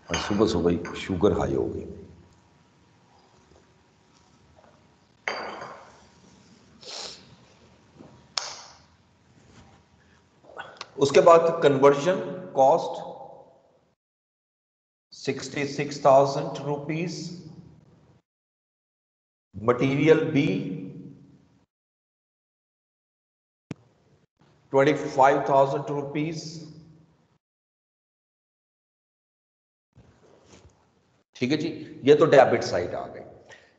और सुबह सुबह ही शुगर हाई हो गई। उसके बाद conversion cost 66,000 rupees, material B 25,000 rupees. ठीक है जी, ये तो डेबिट साइड आ गई।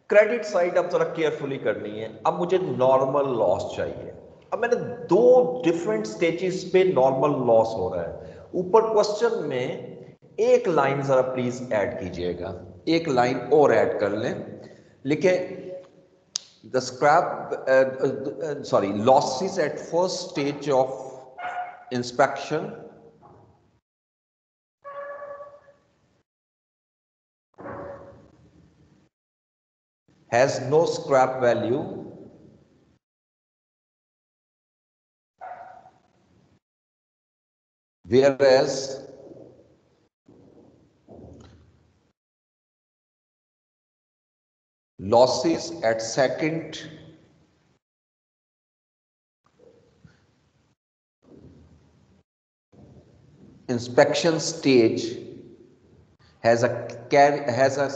क्रेडिट साइड अब जरा केयरफुली करनी है। अब मुझे नॉर्मल लॉस चाहिए। अब मैंने दो डिफरेंट स्टेजेस पे नॉर्मल लॉस हो रहा है। ऊपर क्वेश्चन में एक लाइन जरा प्लीज ऐड कीजिएगा, एक लाइन और ऐड कर लें। लिखे the scrap sorry losses at first stage of inspection has no scrap value whereas losses at second inspection stage has a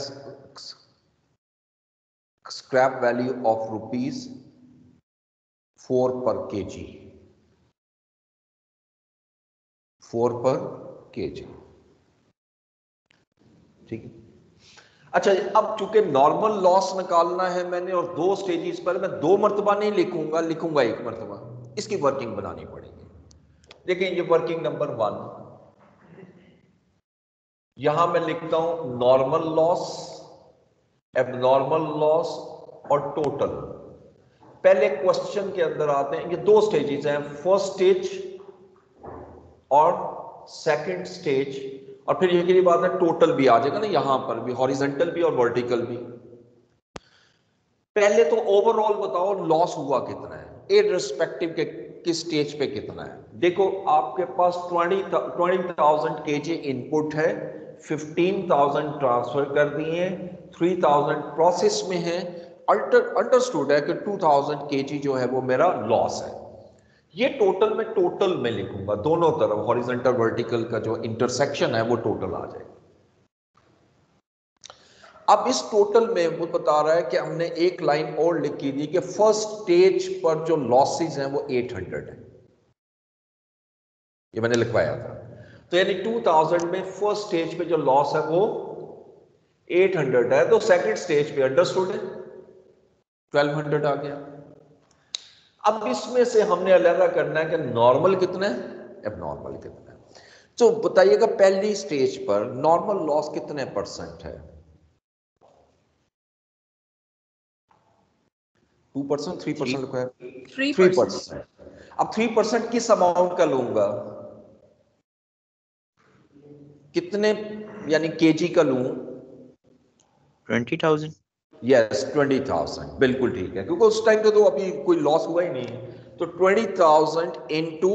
scrap value of rupees 4 per kg, 4 per kg। ठीक है। अच्छा, अब चूंकि normal loss निकालना है मैंने और दो स्टेजेस पर, मैं दो मरतबा नहीं लिखूंगा, लिखूंगा एक मरतबा। इसकी वर्किंग बनानी पड़ेगी। देखिए ये वर्किंग नंबर 1, यहां मैं लिखता हूं नॉर्मल लॉस, एबनॉर्मल लॉस और टोटल। पहले क्वेश्चन के अंदर आते हैं, ये दो स्टेजेस हैं, फर्स्ट स्टेज और सेकंड स्टेज, और फिर ये की बात है टोटल भी आ जाएगा ना, यहां पर भी हॉरिजॉन्टल भी और वर्टिकल भी। पहले तो ओवरऑल बताओ लॉस हुआ कितना है, इररिस्पेक्टिव के किस स्टेज पे कितना है। देखो आपके पास 20,000 केजी इनपुट है, 15,000 ट्रांसफर कर दिए, 3,000 प्रोसेस में है, अंडरस्टूड है कि 2,000 केजी जो है वो मेरा लॉस है। ये टोटल में लिखूंगा, दोनों तरफ हॉरिजॉन्टल वर्टिकल का जो इंटरसेक्शन है वो टोटल आ जाएगा। अब इस टोटल में वो बता रहा है कि हमने एक लाइन और लिखी थी कि फर्स्ट स्टेज पर जो लॉसेस हैं वो 800 है, ये मैंने लिखवाया था। तो यानी 2000 में फर्स्ट स्टेज पे जो लॉस है वो 800 है, तो सेकंड स्टेज पे अंडरस्टूड है 1200 आ गया। अब इसमें से हमने अलग करना है कि नॉर्मल कितना है, एबनॉर्मल कितना है। तो बताइएगा पहली स्टेज पर नॉर्मल लॉस कितने परसेंट है? 2%, 3% लिखा है, 3%। अब 3% किस अमाउंट का लूंगा, कितने यानी केजी का लूं? 20,000। यस 20,000, बिल्कुल ठीक है, क्योंकि उस टाइम पे तो अभी कोई लॉस हुआ ही नहीं। तो 20,000 into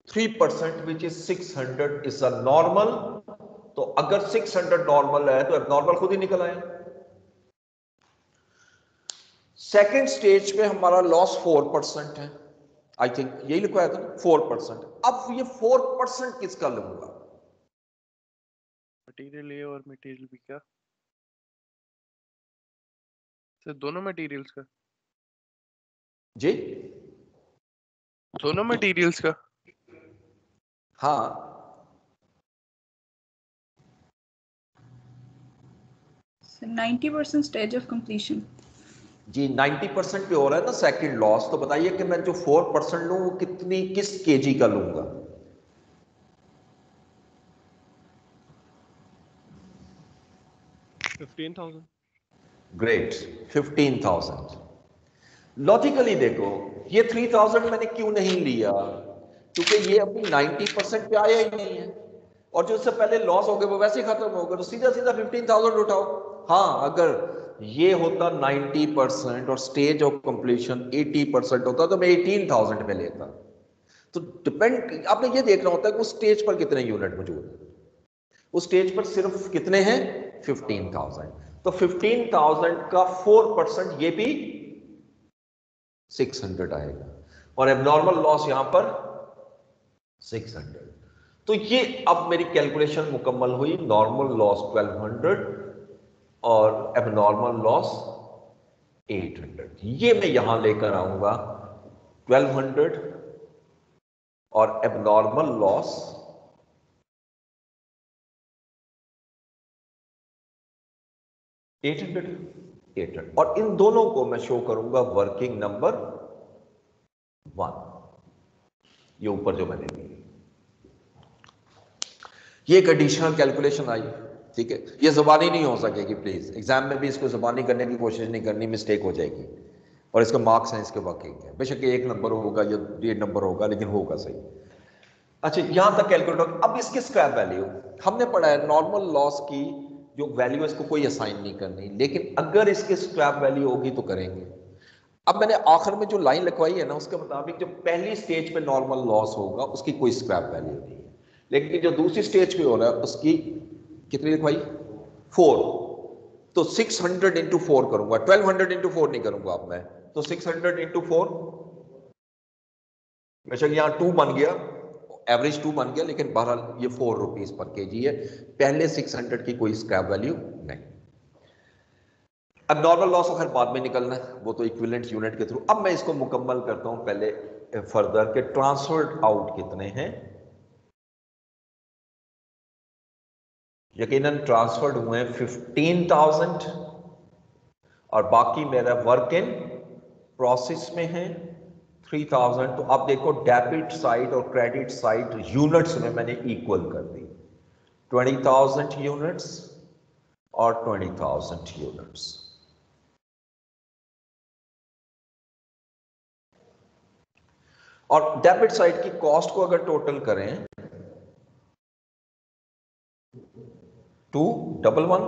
3% which is 600 is a normal. तो अगर 600 नॉर्मल है तो एबनॉर्मल खुद ही निकल आए। सेकेंड स्टेज पे हमारा लॉस 4% है, आई थिंक यही लिखवाया था 4%। अब ये 4% किसका लूंगा? मटेरियल ए और मटेरियल बी का, सर दोनों मटेरियल्स का? जी दोनों मटेरियल्स का? हाँ 90% स्टेज ऑफ कंप्लीशन। जी 90% पे हो रहा है ना सेकंड लॉस। तो बताइए कि मैं जो 4% लूं वो कितनी किस केजी का लूंगा? 15,000। ग्रेट, 15,000। लॉजिकली देखो ये 3,000 मैंने क्यों नहीं लिया, क्योंकि ये अभी 90% पे आया ही नहीं है, और जो उससे पहले लॉस हो गए वो वैसे ही खत्म हो गए, तो सीधा सीधा 15,000 उठाओ। हाँ अगर ये होता 90% और स्टेज ऑफ कंप्लीशन 80% होता तो मैं 18,000 पे लेता। तो डिपेंड, आपने ये देखना होता है कि उस स्टेज पर कितने यूनिट मौजूद है। उस स्टेज पर सिर्फ कितने हैं 15,000, तो 15,000 का 4% ये भी 600 आएगा और एबनॉर्मल लॉस यहां पर 600। तो ये अब मेरी कैलकुलेशन मुकम्मल हुई, नॉर्मल लॉस 1200 और एबनॉर्मल लॉस 800। ये मैं यहां लेकर आऊंगा 1200 और एबनॉर्मल लॉस 800 और इन दोनों को मैं शो करूंगा वर्किंग नंबर 1। ये ऊपर जो मैंने दी ये एक एडिशनल कैलकुलेशन आई, ठीक है। ये जुबानी नहीं हो सकेगी, प्लीज एग्जाम में भी इसको जुबानी करने की कोशिश नहीं करनी, मिस्टेक हो जाएगी और इसका मार्क्स है इसके वर्किंग है, बेशक 1 नंबर होगा या 1.5 नंबर होगा लेकिन होगा सही। अच्छा यहां तक कैलकुलेट हो। अब इसकी स्क्रैप वैल्यू हमने पढ़ा है, नॉर्मल लॉस की जो वैल्यू है इसको कोई असाइन नहीं करनी, लेकिन अगर इसकी स्क्रैप वैल्यू होगी तो करेंगे। अब मैंने आखिर में जो लाइन लिखवाई है ना उसके मुताबिक जो पहली स्टेज पे नॉर्मल लॉस होगा उसकी कोई स्क्रैप वैल्यू नहीं है, लेकिन जो दूसरी स्टेज पे हो रहा है उसकी कितनी लिखवाई 4, तो 600 इंटू 4 करूंगा, 1200 इंटू 4 नहीं करूंगा अब मैं, तो 600 इंटू 4, बेशक यहाँ 2 बन गया, एवरेज 2 बन गया, लेकिन बहरहाल ये 4 रुपीज पर केजी है, पहले 600 की कोई स्क्रैप वैल्यू नहीं। अब नॉर्मल लॉस खैर बाद में निकलना है, वो तो इक्विवेलेंट यूनिट के थ्रू। अब मैं इसको मुकम्मल करता हूं पहले फर्दर के ट्रांसफर्ड आउट कितने हैं। यकीनन ट्रांसफर्ड हुए 15,000 और बाकी मेरा वर्क इन प्रोसेस में है 3,000। तो अब देखो डेबिट साइड और क्रेडिट साइड यूनिट्स में मैंने इक्वल कर दी, 20,000 यूनिट्स और 20,000 यूनिट्स। और डेबिट साइड की कॉस्ट को अगर टोटल करें 211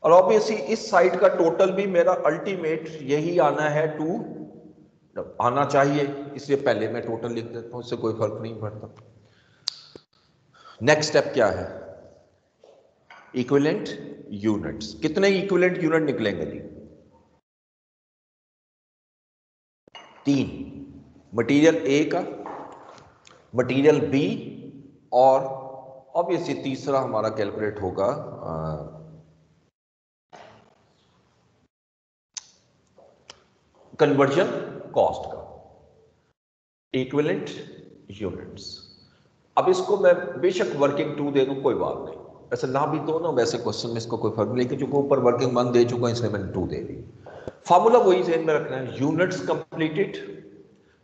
और ऑब्वियसली इस साइड का टोटल भी मेरा अल्टीमेट यही आना है 2 आना चाहिए, इसलिए पहले मैं टोटल लिख देता हूं, इससे कोई फर्क नहीं पड़ता। नेक्स्ट स्टेप क्या है, इक्विवेलेंट यूनिट्स। कितने इक्विवेलेंट यूनिट निकलेंगे जी 3, मटेरियल ए का, मटेरियल बी और ऑब्वियसली तीसरा हमारा कैलकुलेट होगा कन्वर्जन कॉस्ट का, इक्विवेलेंट यूनिट्स। अब इसको मैं बेशक वर्किंग 2 दे दूं कोई बात नहीं, ऐसे ना भी दो ना, वैसे क्वेश्चन में इसको कोई फर्क नहीं, लेकिन जो ऊपर वर्किंग 1 दे चुका इसलिए मैंने 2 दे दी। फॉर्मूला वही ज़हन में रखना है, यूनिट्स कंप्लीटेड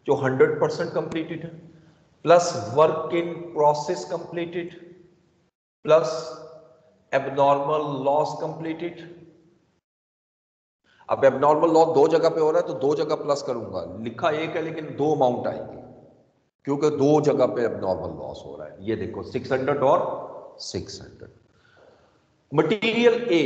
जो 100% कंप्लीटेड है plus work in process completed plus abnormal loss completed. अब एबनॉर्मल लॉस 2 जगह पे हो रहा है तो 2 जगह प्लस करूंगा, लिखा एक है लेकिन 2 अमाउंट आएंगे क्योंकि 2 जगह पे एबनॉर्मल लॉस हो रहा है। ये देखो 600 और 600। मटेरियल ए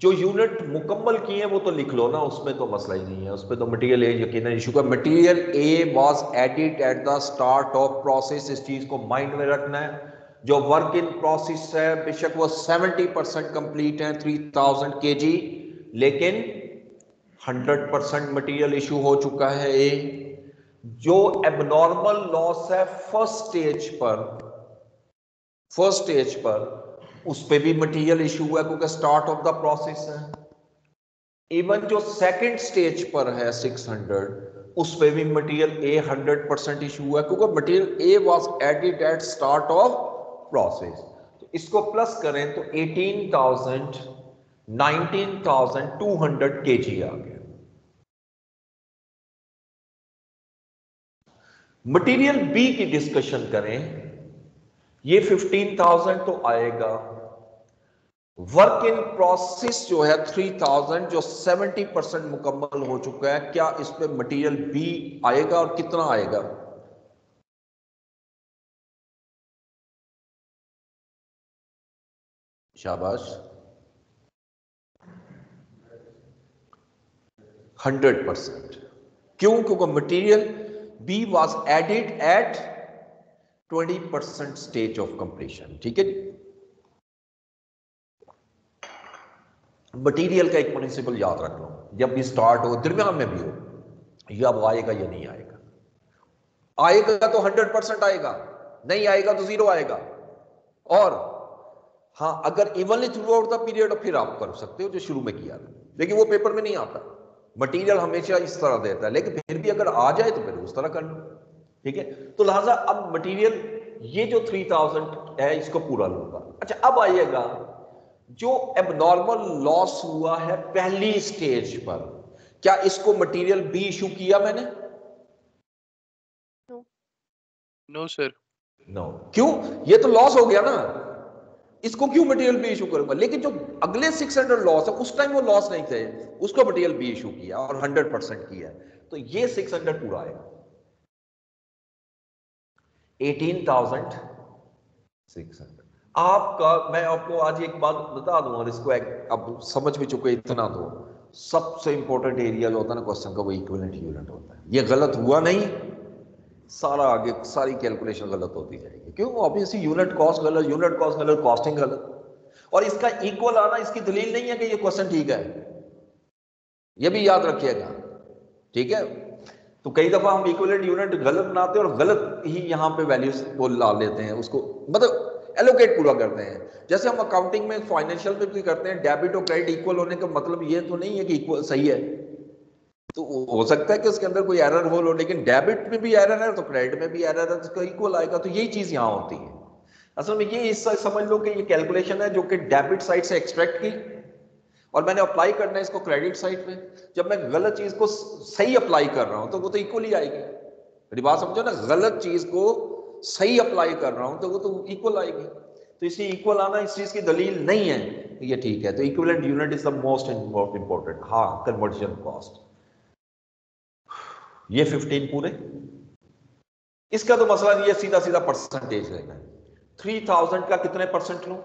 जो यूनिट मुकम्मल किए हैं वो तो लिख लो ना, उसमें तो मसला ही नहीं है, उसमें तो मटेरियल ए यकीनन इशू का। Material A was added at the start of process, इस चीज को माइंड में रखना है। जो वर्क इन प्रोसेस है बेशक वो 70% कंप्लीट है 3000 kg, लेकिन 100% मटेरियल इशू हो चुका है ए। जो एबनॉर्मल लॉस है फर्स्ट स्टेज पर उस पे भी मटेरियल इशू हुआ क्योंकि स्टार्ट ऑफ द प्रोसेस है। इवन जो सेकंड स्टेज पर है 600 उस पे भी मटेरियल ए 100% इशू हुआ क्योंकि material A was added at start of process. तो इसको प्लस करें तो 18,000 19,200 kg आ गया। मटेरियल बी की डिस्कशन करें, ये 15,000 तो आएगा, वर्क इन प्रोसेस जो है 3000 जो 70% मुकम्मल हो चुका है, क्या इस पे मटेरियल बी आएगा और कितना आएगा? शाबाश 100%। क्यों? क्योंकि material B was added at 20% stage of completion, ठीक है जी। मटेरियल का एक प्रिंसिपल याद रख लो, जब भी स्टार्ट हो, दरमियान में भी हो, ये अब आएगा या नहीं आएगा। आएगा तो 100% आएगा, नहीं आएगा तो 0 आएगा। और हाँ, अगर evenly through out the period फिर आप कर सकते हो जो शुरू में किया था, लेकिन वो पेपर में नहीं आता। मटेरियल हमेशा इस तरह देता है, लेकिन फिर भी अगर आ जाए तो फिर उस तरह कर लो, ठीक है। तो लिहाजा अब मटेरियल ये जो 3000 है इसको पूरा लूंगा। अच्छा, अब आइएगा जो एबनॉर्मल लॉस हुआ है पहली स्टेज पर, क्या इसको मटेरियल बी इशू किया मैंने? No sir. नो। क्यों? ये तो लॉस हो गया ना, इसको क्यों मटेरियल बी इशू करूंगा? लेकिन जो अगले 600 लॉस है उस टाइम वो लॉस नहीं थे, उसको मटेरियल बी इशू किया और 100% किया है, तो ये 600 पूरा आएगा। 18,600 आपका। मैं आपको आज एक बात बता दूं और इसको अब समझ भी चुके इतना, तो सबसे इंपॉर्टेंट एरिया जो होता है ना क्वेश्चन का, वो इक्विवेलेंट यूनिट होता है। ये गलत हुआ नहीं, सारा आगे सारी कैलकुलेशन गलत होती जाएगी। क्यों? ऑब्वियसली यूनिट कॉस्ट गलत, यूनिट कॉस्ट गलत, कॉस्टिंग गलत, और इसका इक्वल आना इसकी दलील नहीं है कि ये क्वेश्चन ठीक है, ये भी याद रखिएगा, ठीक है। तो कई दफा हम इक्विवेलेंट यूनिट गलत बनाते हैं और गलत ही यहां पे वैल्यूज को ला लेते हैं, उसको मतलब एलोकेट पूरा करते हैं। जैसे हम अकाउंटिंग में फाइनेंशियल में भी करते हैं, डेबिट और क्रेडिट इक्वल होने का मतलब ये तो नहीं है कि इक्वल सही है, तो हो सकता है कि उसके अंदर कोई एरर हो, लेकिन डेबिट में भी एरर है तो क्रेडिट में भी एरर है, तो इक्वल आएगा। तो यही चीज यहां होती है। असल में ये इससे समझ लो कि ये कैलकुलेशन है जो कि डेबिट साइड से एक्सट्रैक्ट की, और मैंने अप्लाई करना है इसको क्रेडिट साइड पे। जब मैं गलत चीज को सही अप्लाई कर रहा हूं तो वो तो इक्वल ही आएगी। मेरी बात समझो ना, गलत चीज को सही अप्लाई कर रहा हूं तो वो तो इक्वल आएगी। तो इसलिए इक्वल आना इस चीज की दलील नहीं है, ये ठीक है। तो equivalent unit is the most important. हाँ, कन्वर्जन कॉस्ट, ये 15 पूरे, इसका तो मसला नहीं है, सीधा सीधा परसेंटेज लेना है। 3000 का कितने परसेंट लूं?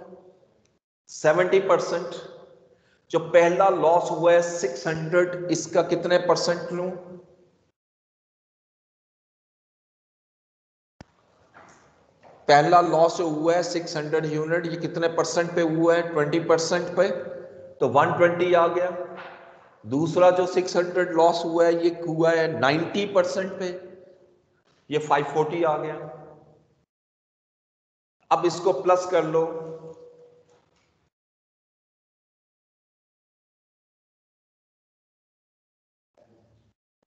70%। जो पहला लॉस हुआ है 600, इसका कितने परसेंट लूं? पहला लॉस जो हुआ है 600 यूनिट, ये कितने परसेंट पे हुआ है? 20% पे, तो 120 आ गया। दूसरा जो 600 लॉस हुआ है ये हुआ है 90% पे, ये 540 आ गया। अब इसको प्लस कर लो,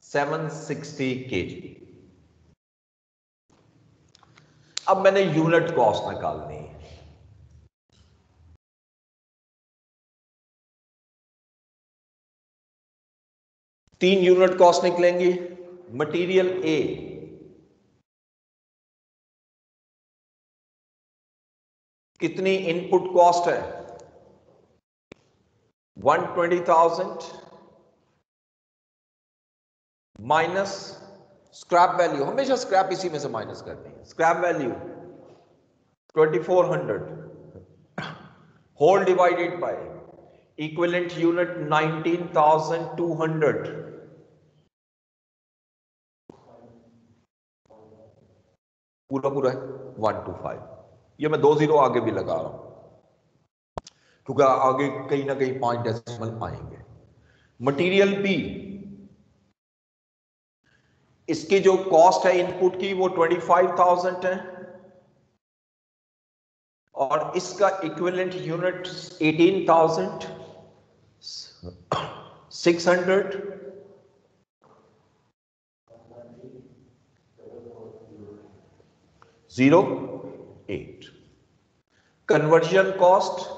760 kg। अब मैंने यूनिट कॉस्ट निकालनी है। तीन यूनिट कॉस्ट निकलेंगी। मटेरियल ए कितनी इनपुट कॉस्ट है? 120,000 माइनस स्क्रैप वैल्यू, हमेशा स्क्रैप इसी में से माइनस करनी है। Scrap value 2400 whole divided by equivalent unit 19,200, पूरा पूरा है 125। ये मैं 2 जीरो आगे भी लगा रहा हूं क्योंकि आगे कहीं ना कहीं 5 डेसिमल आएंगे। मटेरियल बी, इसकी जो कॉस्ट है इनपुट की वो 25,000 है, और इसका इक्विवेलेंट यूनिट 18,600, 08। कन्वर्जन कॉस्ट,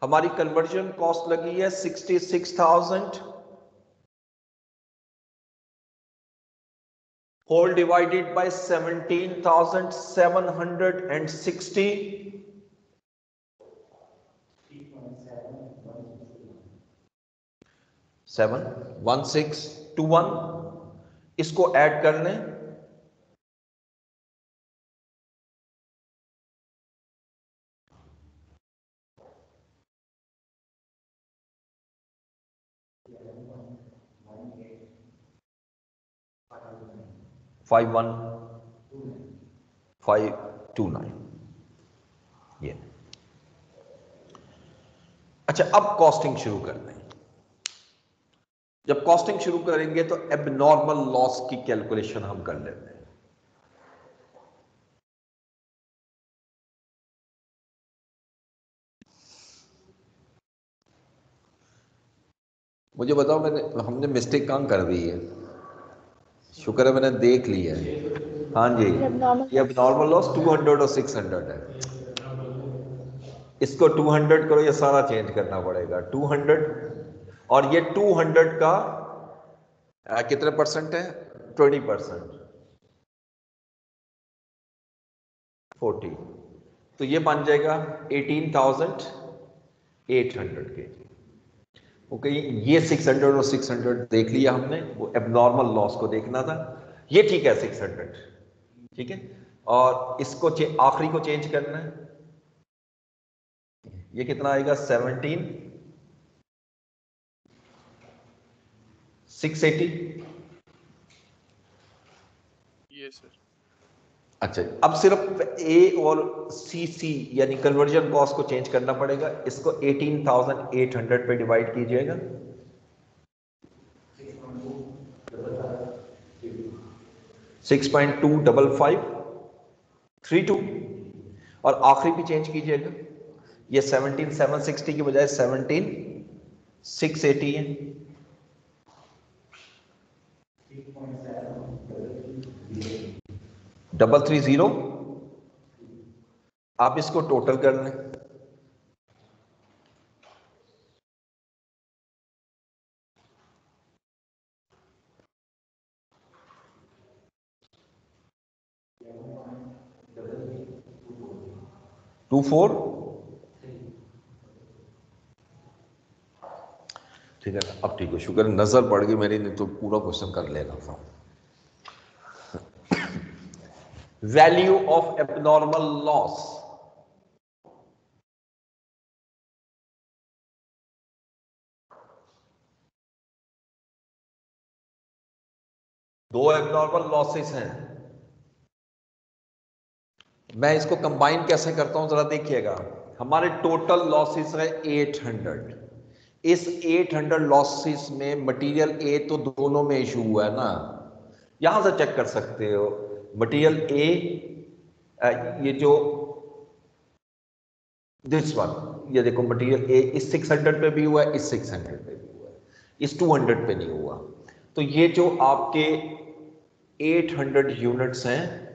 हमारी कन्वर्जन कॉस्ट लगी है 66,000 होल डिवाइडेड बाय 17,760, 71621। इसको ऐड कर लें, फाइव वन 529 ये। अच्छा, अब कॉस्टिंग शुरू करते हैं। जब कॉस्टिंग शुरू करेंगे तो एबनॉर्मल लॉस की कैलकुलेशन हम कर लेते हैं। मुझे बताओ, हमने मिस्टेक कहाँ कर दी है? शुक्र है मैंने देख लिया है। हाँ जी, ये एबनॉर्मल लॉस 200 और 600 है। इसको 200 करो, ये सारा चेंज करना पड़ेगा। 200 और ये 200 का कितने परसेंट है? 20%, 40। तो ये बन जाएगा 18,800 के। ओके, ये 600 और 600 देख लिया हमने, वो एबनॉर्मल लॉस को देखना था। ये ठीक है 600, ठीक है। और इसको आखिरी को चेंज करना है। ये कितना आएगा? 17,680। Yes, sir. अच्छा, अब सिर्फ ए और सी सी यानी कन्वर्जन कॉस्ट को चेंज करना पड़ेगा। इसको 18,800 पे डिवाइड कीजिएगा। 6.25532 और आखिरी भी चेंज कीजिएगा। ये 17,760 की बजाय 17,680 है। 330। आप इसको टोटल कर लें। टू फोर, ठीक है ना? अब ठीक है, शुक्र नजर पड़ गई मेरी, नहीं तो पूरा क्वेश्चन कर लेना था। Value of abnormal loss. दो एबनॉर्मल लॉसेस हैं। मैं इसको कंबाइन कैसे करता हूं जरा देखिएगा। हमारे टोटल लॉसेस है 800। इस 800 लॉसेस में मटेरियल ए तो दोनों में इशू हुआ है ना, यहां से चेक कर सकते हो। मटेरियल ए, ये जो दिस वन, ये देखो मटेरियल ए इस 600 पे भी हुआ है, इस 600 पे भी हुआ है, इस 200 पे नहीं हुआ। तो ये जो आपके 800 यूनिट्स हैं,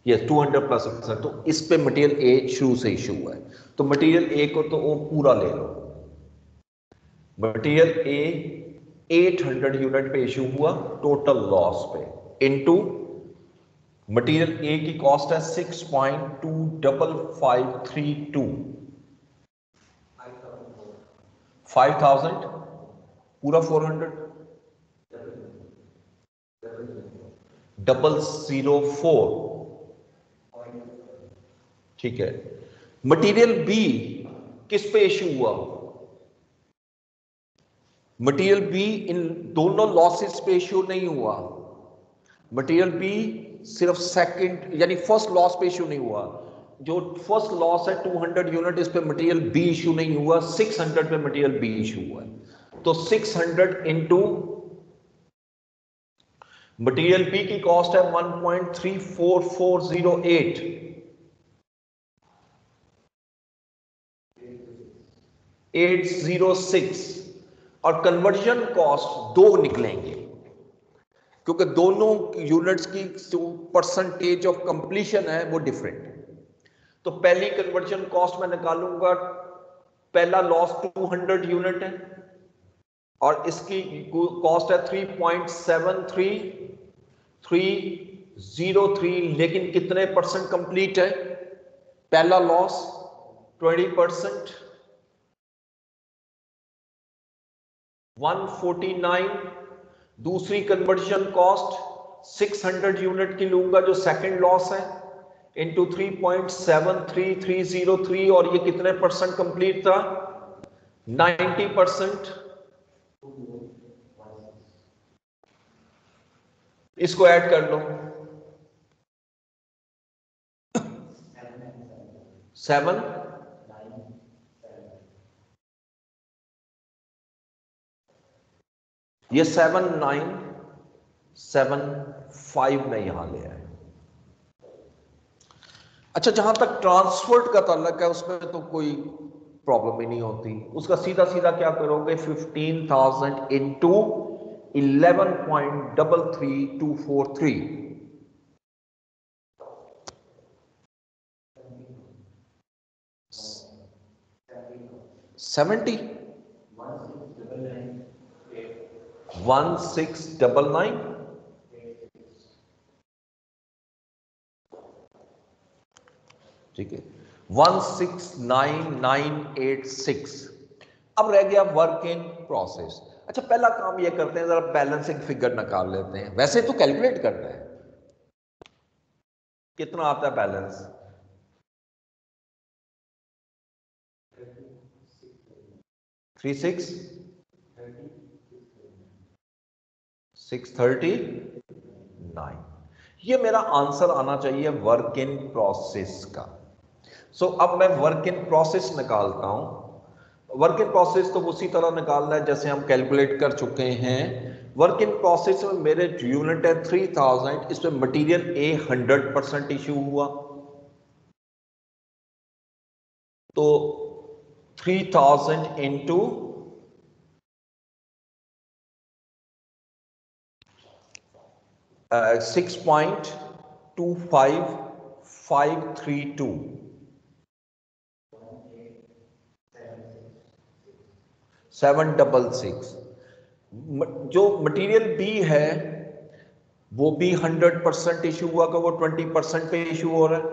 ये 200 प्लस, तो इस पे मटेरियल ए शुरू से इशू हुआ है। तो मटेरियल ए को तो वो पूरा ले लो। मटेरियल ए 800 यूनिट पे इशू हुआ टोटल लॉस पे, इनटू मटेरियल ए की कॉस्ट है 6.25532। 5,000 पूरा 400, 004, ठीक है। मटेरियल बी किस पे इशू हुआ? मटेरियल बी इन दोनों लॉसेस पे इशू नहीं हुआ। मटेरियल बी सिर्फ सेकंड यानी फर्स्ट लॉस पे इशू नहीं हुआ। जो फर्स्ट लॉस है 200 यूनिट, इस पे मटेरियल बी इशू नहीं हुआ, 600 पे मटेरियल बी इशू हुआ है। तो 600 इंटू मटेरियल बी की कॉस्ट है 1.34408, 806, और कन्वर्जन कॉस्ट दो निकलेंगे क्योंकि दोनों यूनिट्स की जो परसेंटेज ऑफ कंप्लीशन है वो डिफरेंट है। तो पहली कन्वर्जन कॉस्ट मैं निकालूंगा, पहला लॉस 200 यूनिट है और इसकी कॉस्ट है 3.73303, लेकिन कितने परसेंट कंप्लीट है? पहला लॉस 20%, 149। दूसरी कन्वर्जन कॉस्ट 600 यूनिट की लूंगा जो सेकंड लॉस है, इंटू 3.73303, और ये कितने परसेंट कंप्लीट था? 90%। इसको ऐड कर लो, 7 ये 7975 में यहां ले आए। अच्छा, जहां तक ट्रांसफर्ड का ताल्लुक है उसमें तो कोई प्रॉब्लम ही नहीं होती। उसका सीधा सीधा क्या करोगे, 15,000 इंटू 11.33243 70 1699 ठीक है, 169986। अब रह गया वर्क इन प्रोसेस। अच्छा, पहला काम ये करते हैं, जरा बैलेंसिंग फिगर निकाल लेते हैं। वैसे तो कैलकुलेट करना है, कितना आता है बैलेंस? 639। ये मेरा आंसर आना चाहिए वर्क इन प्रोसेस का। अब मैं वर्क इन प्रोसेस निकालता हूं। वर्क इन प्रोसेस तो उसी तरह निकालना है जैसे हम कैलकुलेट कर चुके हैं। वर्क इन प्रोसेस में मेरे यूनिट है 3000, इसमें मटेरियल ए 100% इशू हुआ, तो 3000 इंटू 6.25532 766। जो मटेरियल बी है वो भी 100% इशू हुआ कि वो 20% पे इशू हो रहा है।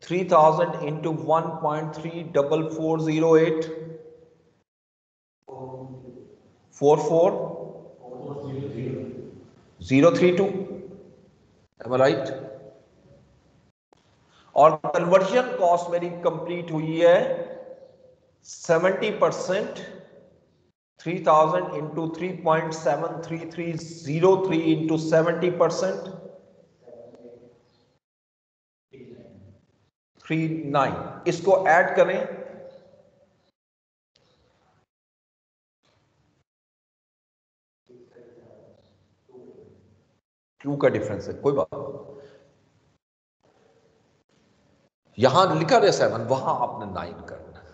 3000 इंटू 1.34408 44032, एम आई राइट? और कन्वर्जन कॉस्ट मेरी कंप्लीट हुई है 70%, 3000 इंटू 3.73303 इंटू 70%, 39। इसको ऐड करें, क्यों का डिफरेंस है, कोई बात नहीं। यहां लिखा है 7, वहां आपने 9 करना है।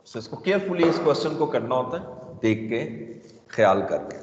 इसको केयरफुली इस क्वेश्चन को करना होता है, देख के, ख्याल करके।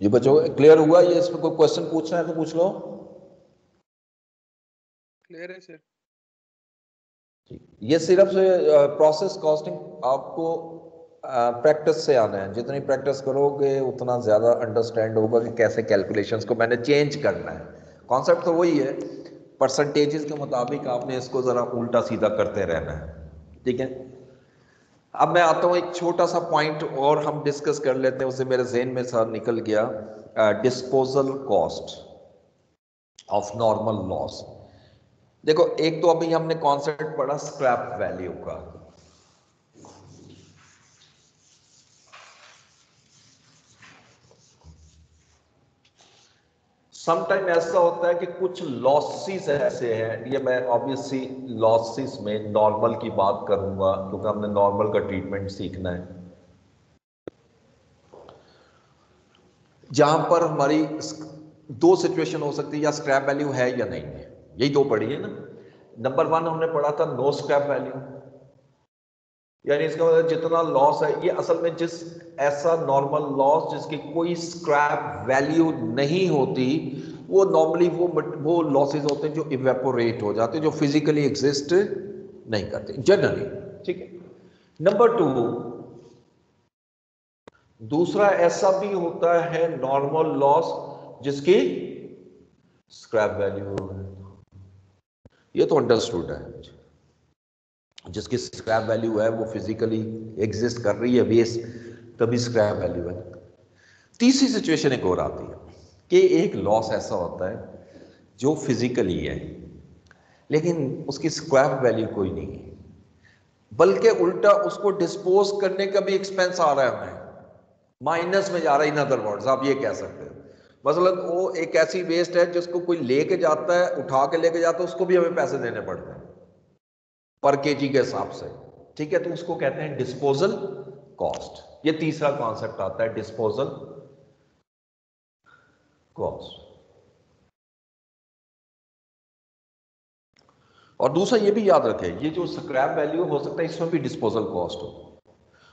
ये बच्चों क्लियर हुआ? ये इसमें कोई क्वेश्चन पूछना है तो पूछ लो। क्लियर है सर। ये सिर्फ प्रोसेस कॉस्टिंग आपको प्रैक्टिस से आना है। जितनी प्रैक्टिस करोगे उतना ज्यादा अंडरस्टैंड होगा कि कैसे कैलकुलेशंस को मैंने चेंज करना है। कॉन्सेप्ट तो वही है, परसेंटेजेस के मुताबिक आपने इसको जरा उल्टा सीधा करते रहना है। ठीक है, अब मैं आता हूं एक छोटा सा पॉइंट और हम डिस्कस कर लेते हैं, उसे मेरे जहन में सर निकल गया, disposal cost. Of normal loss. देखो एक तो अभी हमने कॉन्सेप्ट पढ़ा स्क्रैप वैल्यू का, समटाइम ऐसा होता है कि कुछ लॉसेस ऐसे हैं, ये मैं ऑब्वियसली लॉसेस में नॉर्मल की बात करूंगा क्योंकि हमने नॉर्मल का ट्रीटमेंट सीखना है, जहां पर हमारी दो सिचुएशन हो सकती है, या स्क्रैप वैल्यू है या नहीं है, यही दो पढ़ी है ना। नंबर वन हमने पढ़ा था नो स्क्रैप वैल्यू, यानी इसका मतलब जितना लॉस है ये असल में जिस ऐसा नॉर्मल लॉस जिसकी कोई स्क्रैप वैल्यू नहीं होती, वो नॉर्मली वो लॉसेस होते हैं जो इवेपोरेट हो जाते हैं, जो फिजिकली एग्जिस्ट नहीं करते जनरली, ठीक है। नंबर टू, दूसरा ऐसा भी होता है नॉर्मल लॉस जिसकी स्क्रैप वैल्यू है, ये तो अंडरस्टूड है, जिसकी स्क्रैप वैल्यू है वो फिजिकली एग्जिस्ट कर रही है वेस्ट, तभी स्क्रैप वैल्यू है। तीसरी सिचुएशन एक और आती है कि एक लॉस ऐसा होता है जो फिजिकली है लेकिन उसकी स्क्रैप वैल्यू कोई नहीं है, बल्कि उल्टा उसको डिस्पोज करने का भी एक्सपेंस आ रहा है, हमें माइनस में जा रहा है। इन अदर वर्ड्स आप ये कह सकते हो, मतलब वो एक ऐसी वेस्ट है जिसको कोई लेके जाता है, उठा के लेके जाता है, उसको भी हमें पैसे देने पड़ते हैं पर केजी के हिसाब से, ठीक है। तो उसको कहते हैं डिस्पोजल कॉस्ट। ये तीसरा कॉन्सेप्ट आता है डिस्पोजल कॉस्ट। और दूसरा ये भी याद रखें, ये जो स्क्रैप वैल्यू हो सकता है इसमें भी डिस्पोजल कॉस्ट हो,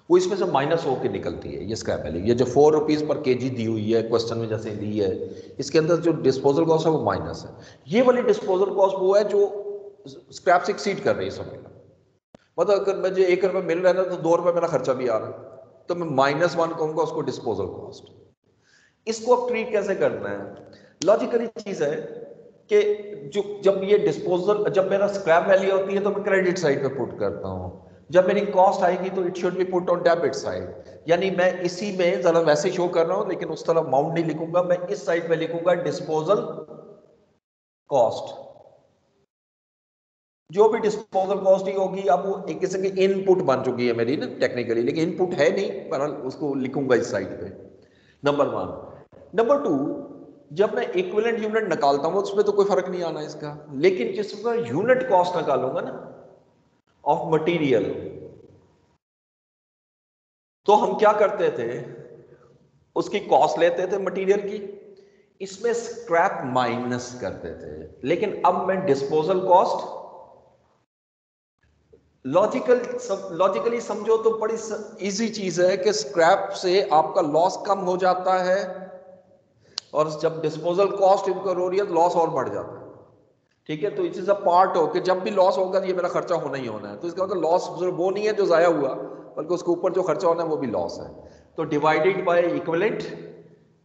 वो इसमें से माइनस होकर निकलती है। ये स्क्रैप वैल्यू, ये जो 4 रुपीज पर केजी दी हुई है क्वेश्चन में जैसे दी है, इसके अंदर जो डिस्पोजल कॉस्ट है वो माइनस है। ये वाली डिस्पोजल कॉस्ट वो है जो स्क्रैप से एक्सीड कर रही है समय का, मतलब अगर मुझे 1 रुपये मिल रहा है ना तो 2 रुपये मेरा खर्चा भी आ रहा है, तो मैं -1 कहूंगा उसको डिस्पोजल कॉस्ट। इसको अब ट्रीट कैसे करना है, लॉजिकली चीज है कि जो जब ये डिस्पोजल, जब मेरा स्क्रैप वैल्यू होती है तो मैं क्रेडिट साइड पे पुट करता हूं, जब मेरी कॉस्ट आएगी तो it should be put on debit side. यानी मैं इसी में जरा वैसे शो कर रहा हूं लेकिन उस तरह अमाउंट नहीं लिखूंगा, मैं इस साइड पे लिखूंगा डिस्पोजल कॉस्ट। जो भी डिस्पोजल कॉस्ट ही होगी, अब वो एक किस्म की इनपुट बन चुकी है मेरी ना टेक्निकली, लेकिन इनपुट है नहीं, पर उसको लिखूंगा इस साइड पे, नंबर वन। नंबर टू, जब मैं इक्विवेलेंट यूनिट निकालता हूं उसमें तो कोई फर्क नहीं आना इसका, लेकिन जिसमें यूनिट कॉस्ट निकालूंगा ना ऑफ मटेरियल, तो हम क्या करते थे, उसकी कॉस्ट लेते थे मटेरियल की, इसमें स्क्रैप माइनस करते थे। लेकिन अब मैं डिस्पोजल कॉस्ट, लॉजिकली समझो तो बड़ी इजी चीज है कि स्क्रैप से आपका लॉस कम हो जाता है, और जब डिस्पोजल कॉस्ट इनकर हो रही है तो लॉस और बढ़ जाता है, ठीक है। तो इट इज अ पार्ट हो कि जब भी लॉस होगा ये मेरा खर्चा होना ही होना है, तो इसका मतलब लॉस वो नहीं है जो जाया हुआ, बल्कि उसके ऊपर जो खर्चा होना है वो भी लॉस है, तो डिवाइडेड बाय इक्विवेलेंट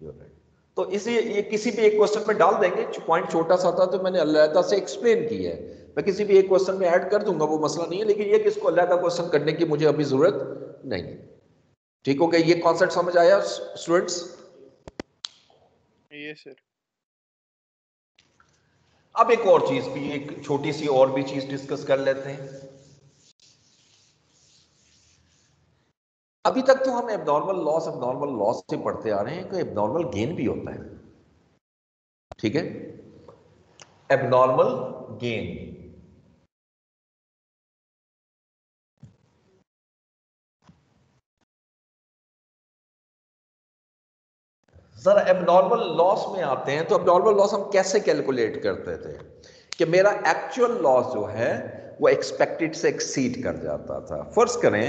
यूनिट। तो इसे ये किसी भी एक क्वेश्चन में डाल देंगे, पॉइंट छोटा सा था तो मैंने अलग से एक्सप्लेन किया है, मैं किसी भी एक क्वेश्चन में ऐड कर दूंगा, वो मसला नहीं है, लेकिन ये किसको अलग क्वेश्चन करने की मुझे अभी जरूरत नहीं है, ठीक हो गया। ये कॉन्सेप्ट समझ आया स्टूडेंट्स? ये सर। अब एक और चीज भी, एक छोटी सी और भी चीज डिस्कस कर लेते हैं। अभी तक तो हम एबनॉर्मल लॉस से पढ़ते आ रहे हैं कि एबनॉर्मल गेन भी होता है, ठीक है, एबनॉर्मल गेन। जरा एबनॉर्मल लॉस में आते हैं, तो एबनॉर्मल लॉस हम कैसे कैलकुलेट करते थे कि मेरा एक्चुअल लॉस जो है वो एक्सपेक्टेड से एक्सीड कर जाता था। फर्ज करें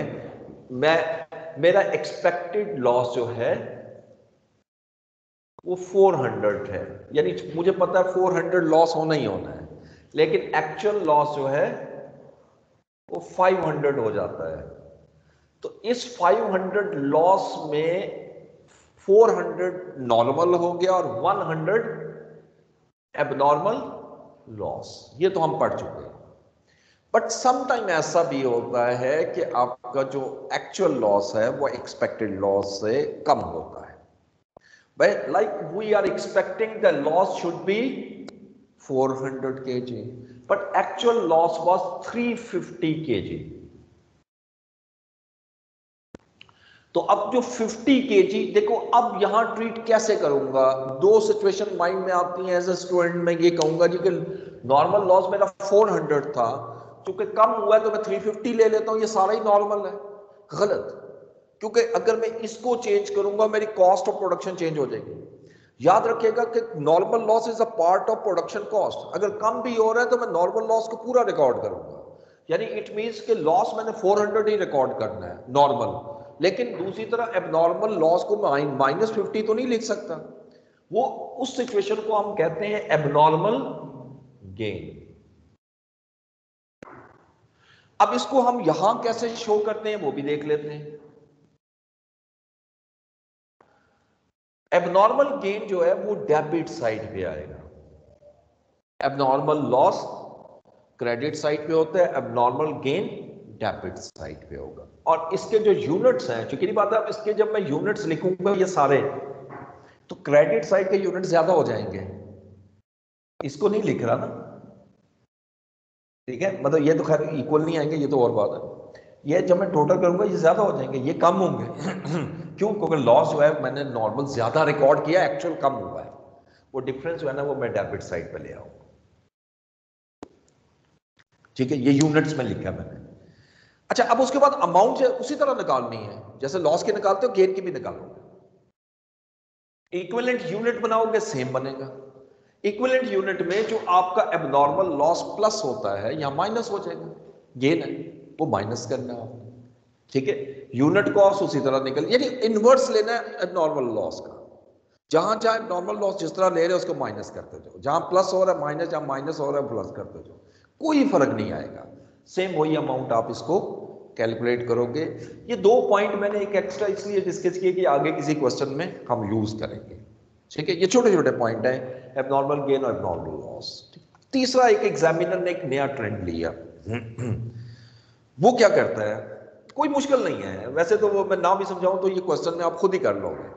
मेरा एक्सपेक्टेड लॉस जो है वो 400 है, यानी मुझे पता है 400 लॉस होना ही होना है, लेकिन एक्चुअल लॉस जो है वो 500 हो जाता है। तो इस 500 लॉस में 400 नॉर्मल हो गया और 100 एबनॉर्मल लॉस, ये तो हम पढ़ चुके हैं। बट समटाइम ऐसा भी होता है कि आपका जो एक्चुअल लॉस है वो एक्सपेक्टेड लॉस से कम होता है, like we are expecting the loss should be 400 kg, but actual loss was 350 kg. तो अब जो 50 kg, देखो अब यहां ट्रीट कैसे करूंगा, दो सिचुएशन माइंड में आती हैं। एज ए स्टूडेंट मैं ये कहूंगा जी कि नॉर्मल लॉस मेरा 400 था, क्योंकि कम हुआ है तो मैं 350 ले लेता हूं, ये सारा ही नॉर्मल है। गलत, क्योंकि अगर मैं इसको चेंज करूंगा मेरी कॉस्ट ऑफ प्रोडक्शन चेंज हो जाएगी। याद रखिएगा कि normal loss is a part of production cost. अगर कम भी हो रहा है तो मैं नॉर्मल लॉस को पूरा रिकॉर्ड करूंगा, यानी इट मींस कि लॉस मैंने 400 ही रिकॉर्ड करना है नॉर्मल, लेकिन दूसरी तरह एबनॉर्मल लॉस को -50 तो नहीं लिख सकता। वो उस सिचुएशन को हम कहते हैं एबनॉर्मल गेन। अब इसको हम यहां कैसे शो करते हैं वो भी देख लेते हैं। एबनॉर्मल गेन जो है वो डेबिट साइड पे आएगा, एबनॉर्मल लॉस क्रेडिट साइड पे होता है, एबनॉर्मल गेन डेबिट साइड पे होगा। और इसके जो यूनिट्स हैं, चूंकि बात है, अब इसके जब मैं यूनिट्स लिखूंगा ये सारे, तो क्रेडिट साइड के यूनिट ज्यादा हो जाएंगे। इसको नहीं लिख रहा ना, ठीक है, मतलब ये तो खैर इक्वल नहीं आएंगे, ये तो और बात है। ये जब मैं टोटल करूंगा ये ज्यादा हो जाएंगे, ये कम होंगे। क्यों? क्योंकि लॉस जो है मैंने नॉर्मल ज्यादा रिकॉर्ड किया, एक्चुअल कम हुआ है। वो डिफरेंस जो है ना वो मैं डेबिट साइड पे ले आऊंगा। ठीक है, ये यूनिट्स में लिखा मैंने। अच्छा, अब उसके बाद अमाउंट उसी तरह निकालनी है जैसे लॉस की निकालते हो, गेन की भी निकालोगे। इक्विवेलेंट यूनिट बनाओगे, सेम बनेगा। इक्विवेलेंट यूनिट में जो आपका एबनॉर्मल लॉस प्लस होता है या माइनस हो जाएगा, गेन है वो माइनस करना है आपने। ठीक है, यूनिट कॉस्ट उसी तरह निकल, यानी इनवर्स लेना है एबनॉर्मल लॉस का। जहां जहां एबनॉर्मल लॉस जिस तरह ले रहे हो उसको माइनस करते जाओ, जहां प्लस हो रहा है माइनस, जहां माइनस हो रहा है प्लस करते जाओ, कोई फर्क नहीं आएगा, सेम वही अमाउंट आप इसको कैलकुलेट करोगे। ये दो पॉइंट मैंने एक एक्स्ट्रा इसलिए डिस्कस किए कि आगे किसी क्वेश्चन में हम यूज करेंगे। ठीक है, ये छोटे छोटे पॉइंट हैं, एबनॉर्मल गेन और एबनॉर्मल लॉस। तीसरा, एक एग्जामिनर ने एक नया ट्रेंड लिया। वो क्या करता है, कोई मुश्किल नहीं है वैसे तो, वो मैं ना भी समझाऊं तो ये क्वेश्चन में आप खुद ही कर लोगे।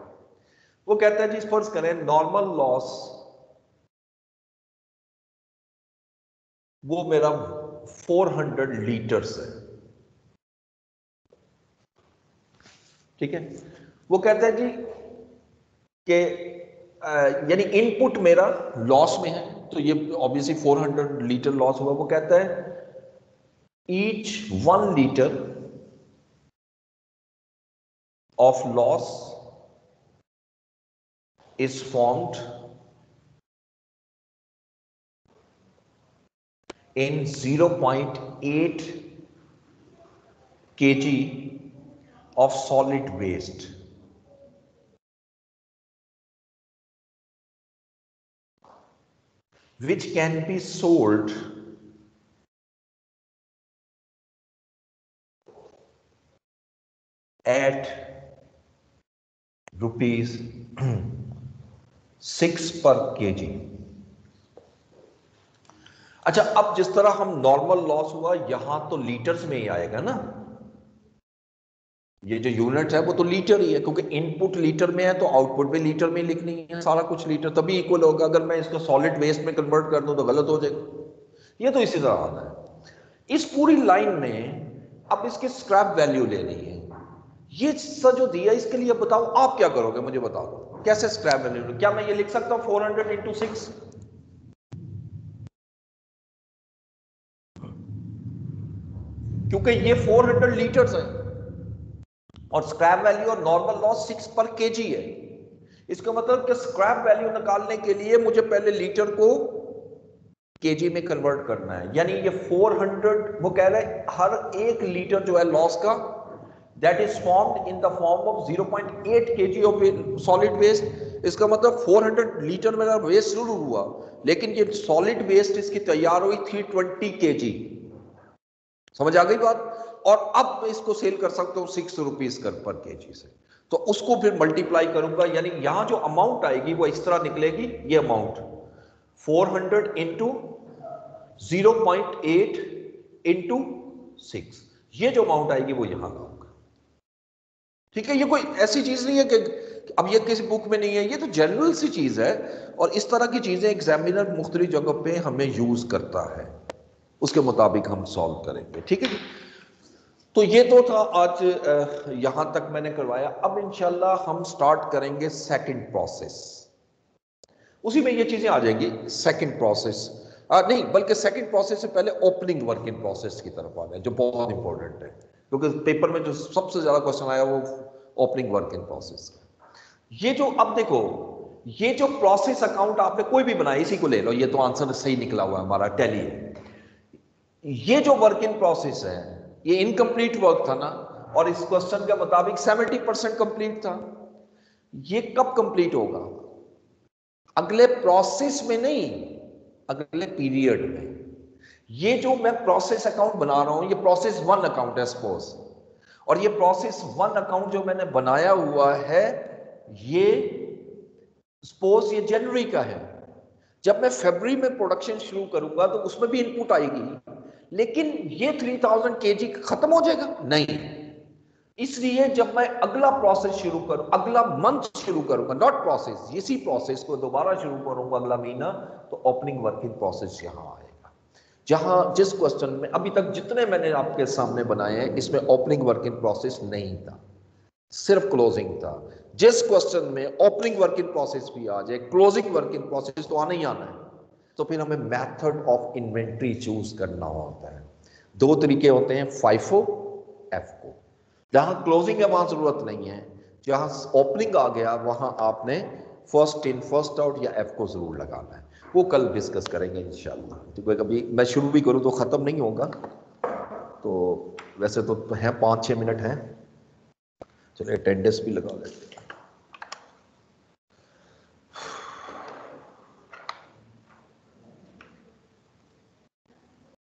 वो कहता है जी फर्ज करें नॉर्मल लॉस वो मेरा 400 लीटर्स है। ठीक है, वो कहता है जी कि यानी इनपुट मेरा लॉस में है, तो ये ऑब्वियसली 400 लीटर लॉस हुआ। वो कहता है each 1 litre of loss is formed in 0.8 kg of solid waste, which can be sold at rupees 6 per kg। अच्छा, अब जिस तरह हम नॉर्मल लॉस हुआ यहां तो लीटर्स में ही आएगा ना, ये जो यूनिट है वो तो लीटर ही है, क्योंकि इनपुट लीटर में है तो आउटपुट भी लीटर में ही लिखनी है, सारा कुछ लीटर, तभी इक्वल होगा। अगर मैं इसको सॉलिड वेस्ट में कन्वर्ट कर दूं तो गलत हो जाएगा। ये तो इसी तरह आता है। इस पूरी लाइन में अब इसकी स्क्रैप वैल्यू लेनी है। ये जो दिया इसके लिए बताओ आप क्या करोगे, मुझे बता दो कैसे स्क्रैप वैल्यू। क्या मैं ये लिख सकता हूं 400 इंटू 6? क्योंकि ये 400 लीटर्स है और स्क्रैप वैल्यू और नॉर्मल लॉस 6 पर केजी है। इसका मतलब कि स्क्रैप वैल्यू निकालने के लिए मुझे पहले लीटर को केजी में कन्वर्ट करना है, यानी ये 400, वो कह रहे हैं हर एक लीटर जो है लॉस का, that is formed in the form of 0.8 kg of solid waste. इसका मतलब 400 लीटर मेरा वेस्ट शुरू हुआ, लेकिन ये सॉलिड वेस्ट इसकी तैयार हुई 320 केजी। समझ आ गई बात? और अब मैं इसको सेल कर सकता हूं 6 रुपीज पर केजी से, तो उसको फिर मल्टीप्लाई करूंगा, यानी यहां जो अमाउंट आएगी वो इस तरह निकलेगी, ये अमाउंट 400 इंटू 0.8 इंटू 6, ये जो अमाउंट आएगी वो यहां लाऊंगा। ठीक है, ये कोई ऐसी चीज नहीं है कि अब ये किसी बुक में नहीं है, ये तो जनरल सी चीज है, और इस तरह की चीजें एग्जामिनर मुख्तलिफ जगह पे हमें यूज करता है, उसके मुताबिक हम सॉल्व करेंगे। ठीक है जी। तो ये तो था आज, यहां तक मैंने करवाया। अब इंशाल्लाह हम स्टार्ट करेंगे सेकंड प्रोसेस, उसी में ये चीजें आ जाएंगी। सेकंड प्रोसेस नहीं, बल्कि सेकंड प्रोसेस से पहले ओपनिंग वर्क इन प्रोसेस की तरफ आना है, जो बहुत इंपॉर्टेंट है, क्योंकि पेपर में जो सबसे ज्यादा क्वेश्चन आया वो ओपनिंग वर्क इन प्रोसेस का। ये जो, अब देखो, ये जो प्रोसेस अकाउंट आपने कोई भी बनाया, इसी को ले लो, ये तो आंसर सही निकला हुआ है हमारा, टैली है। ये जो वर्क इन प्रोसेस है, ये इनकम्प्लीट वर्क था ना, और इस क्वेश्चन के मुताबिक 70% कंप्लीट था। ये कब कंप्लीट होगा? अगले प्रोसेस में नहीं, अगले पीरियड में। ये जो मैं प्रोसेस अकाउंट बना रहा हूं, ये प्रोसेस 1 अकाउंट है सपोज, और ये प्रोसेस 1 अकाउंट जो मैंने बनाया हुआ है, ये सपोज ये जनवरी का है। जब मैं फरवरी में प्रोडक्शन शुरू करूंगा तो उसमें भी इनपुट आएगी, लेकिन ये 3000 केजी खत्म हो जाएगा नहीं। इसलिए जब मैं अगला प्रोसेस शुरू करूं, अगला मंथ शुरू करूंगा, नॉट प्रोसेस, इसी प्रोसेस को दोबारा शुरू करूंगा अगला महीना, तो ओपनिंग वर्किंग प्रोसेस यहां आएगा। जहां जिस क्वेश्चन में अभी तक जितने मैंने आपके सामने बनाए हैं, इसमें ओपनिंग वर्किंग प्रोसेस नहीं था, सिर्फ क्लोजिंग था। जिस क्वेश्चन में ओपनिंग वर्किंग प्रोसेस भी आ जाए, क्लोजिंग वर्किंग प्रोसेस तो आना ही आना है, तो फिर हमें मेथड ऑफ इन्वेंट्री चूज करना होता है। 2 तरीके होते हैं, FIFO, FCO। जहां क्लोजिंग है वहां जरूरत नहीं है, जहां ओपनिंग आ गया वहां आपने फर्स्ट इन फर्स्ट आउट या FCO जरूर लगाना है। वो कल डिस्कस करेंगे इंशाल्लाह। क्योंकि कभी मैं शुरू भी करूं तो खत्म नहीं होगा, तो वैसे तो हैं 5-6 मिनट हैं, चलिए अटेंडेंस भी लगा लेते हैं।